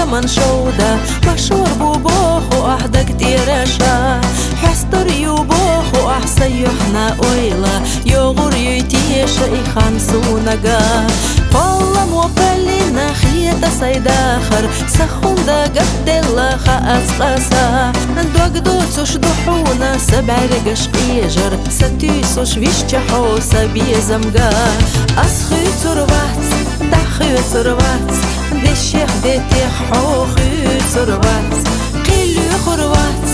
زمن شودا مشهور بوبوخ وأحدى كتيرشا حستر يوبوخ وأحسن يحنا أويلا يغور يتيش إخان سونغا والله موبلنا خيطة سيداخر سخوندا قدلا خاص قاسا دوغدوت شدحونا سبع رقش قيجر ستيسوش ويشتحو سبي زمغا أسخي تربات دخي تربات دشيخ ديتيخ حوخي تربات قيلو خربات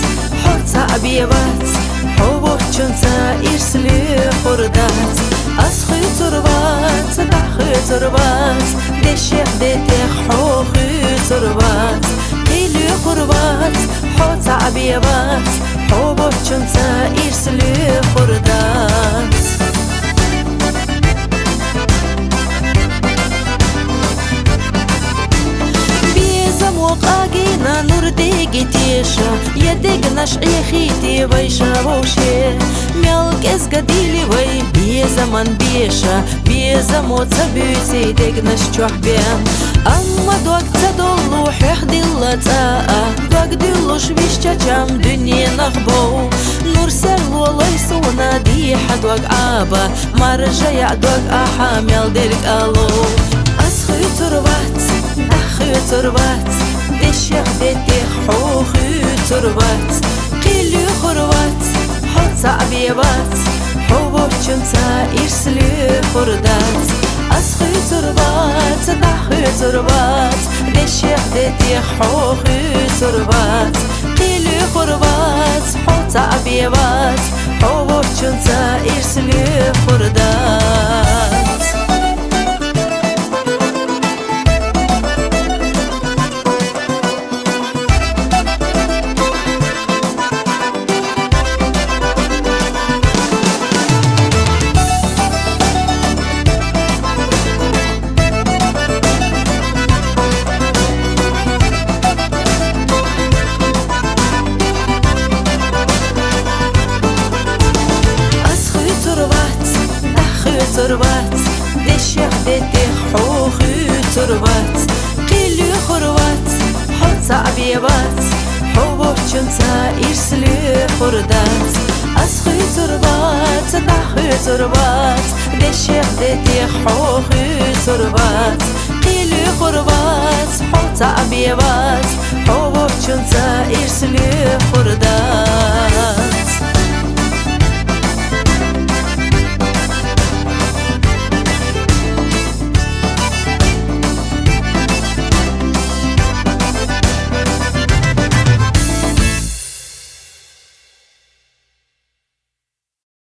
حوتا أبيبات حوبوك جنتا إرسلي خردات أسخي تربات دخي تربات دشيخ ديتيخ حوخي تربات قيلو خربات حوتا أبيبات حوبوك جنتا إرسلي خردات وقاقينا نور ديجي تيشا يديك نشعي خيتي ويشا ووشي ملك اسقديلي وي بي زمن بيشا بي زموت سبيتي ديك نشجوح بيم أما دوك تدولو حيحدي اللتاء دوك ديلو شويشتا جام دنيا نخبو نور سلو ليسونا دي حدوك عابا مرجع دوك أحامل ديرك ألو أسخي تربات أخي تربات دشيخ ديتيخ حوخي تربات قيلو خروات حوتا أبيبات حوبوك جنتا إرسلي خردات أسخي تربات أخي تربات دشيخ ديتيخ حوخي تربات قيلو خروات حوتا أبيبات حوبوك جنتا إرسلي خردات تربات دشيخ ديتيخ حوخي تربات قيلو خروات حوتا أبيبات حوبوك جنتا إرسلي خردات أسخي تربات دخي تربات دشيخ ديتيخ حوخي تربات قيلو خروات حوتا أبيبات حوبوك جنتا إرسلي خردات